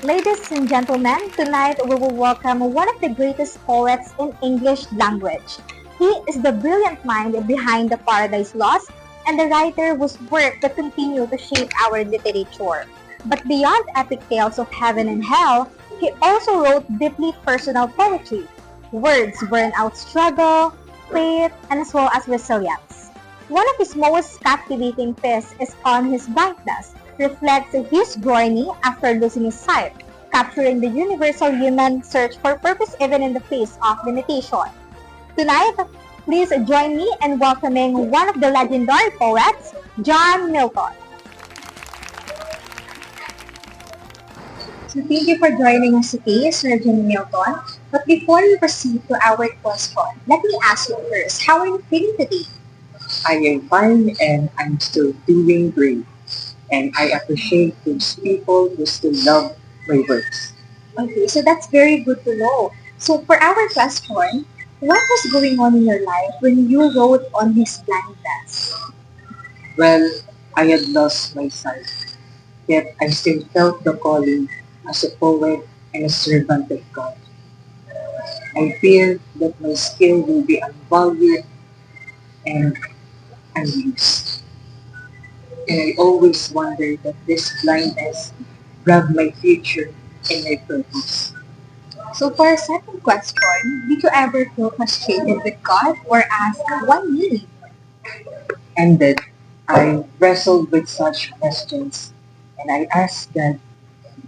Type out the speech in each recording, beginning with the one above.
Ladies and gentlemen, tonight we will welcome one of the greatest poets in English language. He is the brilliant mind behind the Paradise Lost and the writer whose work will continue to shape our literature. But beyond epic tales of heaven and hell, he also wrote deeply personal poetry. Words burn out struggle, faith, and as well as resilience. One of his most captivating pieces is On His Blindness, reflects his journey after losing his sight, capturing the universal human search for purpose even in the face of limitation. Tonight, please join me in welcoming one of the legendary poets, John Milton. So thank you for joining us today, Sir John Milton. But before we proceed to our question, let me ask you first, how are you feeling today? I am fine and I'm still doing great. And I appreciate those people who still love my works. Okay, so that's very good to know. So for our question, what was going on in your life when you wrote On His Blindness? Well, I had lost my sight, yet I still felt the calling as a poet and a servant of God. I fear that my skill will be unvalued and unused. And I always wonder that this blindness robbed my future and my purpose. So for our second question, did you ever feel frustrated with God or ask, why me? Ended, I wrestled with such questions and I asked God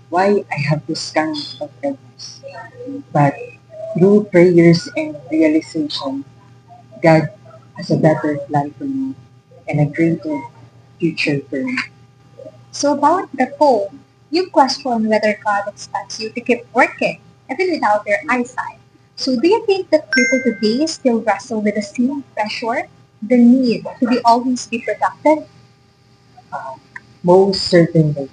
why I have this kind of illness. But through prayers and realization, God has a better plan for me and a greater future for me. So about the poem, you question whether God expects you to keep working, even without your eyesight. So do you think that people today still wrestle with the same pressure, the need to be always be productive? Most certainly,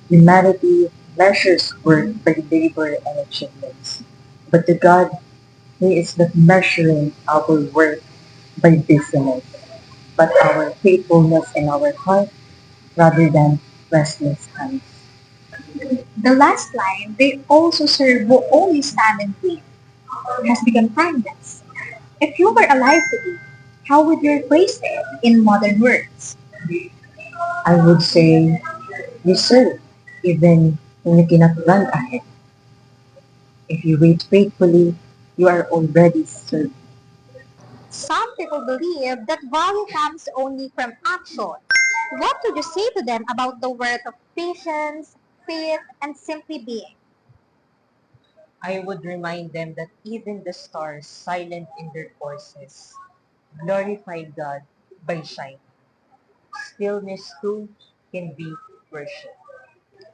humanity measures work by labor and achievements. But to God, He is not measuring our work by busyness, but our faithfulness in our heart rather than restless hands. The last line, they also serve who only stand and wait, has become timeless. If you were alive today, how would you phrase it in modern words? I would say, you serve even when you cannot run ahead. If you wait faithfully, you are already served. Some people believe that value comes only from action. What would you say to them about the worth of patience, faith, and simply being? I would remind them that even the stars, silent in their courses, glorify God by shining. Stillness too can be worship.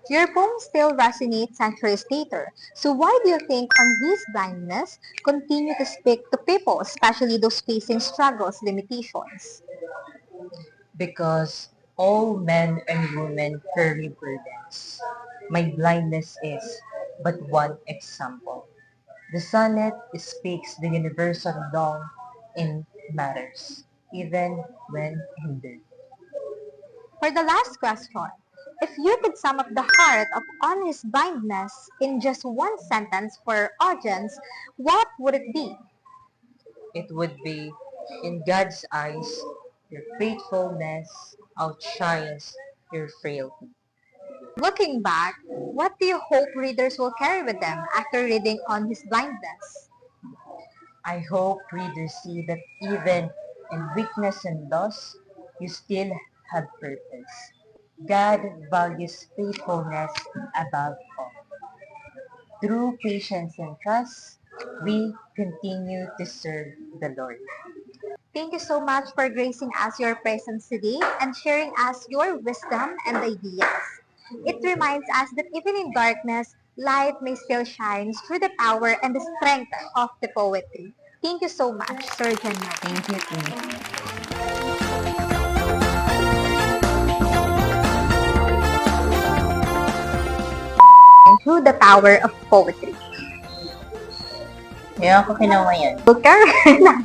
Your poem still resonates centuries later. So why do you think On His Blindness continue to speak to people, especially those facing struggles, limitations? Because all men and women carry burdens. My blindness is but one example. The sonnet speaks the universal law in matters, even when hindered. For the last question, if you could sum up the heart of On His Blindness in just one sentence for our audience, what would it be? It would be, in God's eyes, your faithfulness outshines your frailty. Looking back, what do you hope readers will carry with them after reading On His Blindness? I hope readers see that even in weakness and loss, you still have purpose. God values faithfulness above all. Through patience and trust, we continue to serve the Lord. Thank you so much for gracing us your presence today and sharing us your wisdom and ideas. It reminds us that even in darkness, light may still shine through the power and the strength of the poetry. Thank you so much, Sir General. Thank you, too. And through the power of poetry. Kaya ako kinuha yan. Karen,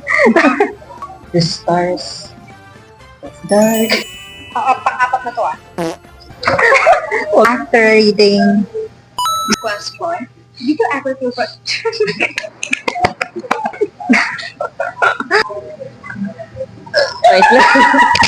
The stars of dark. pang-apat na to ah. After reading Question. Did you ever feel Wait lang.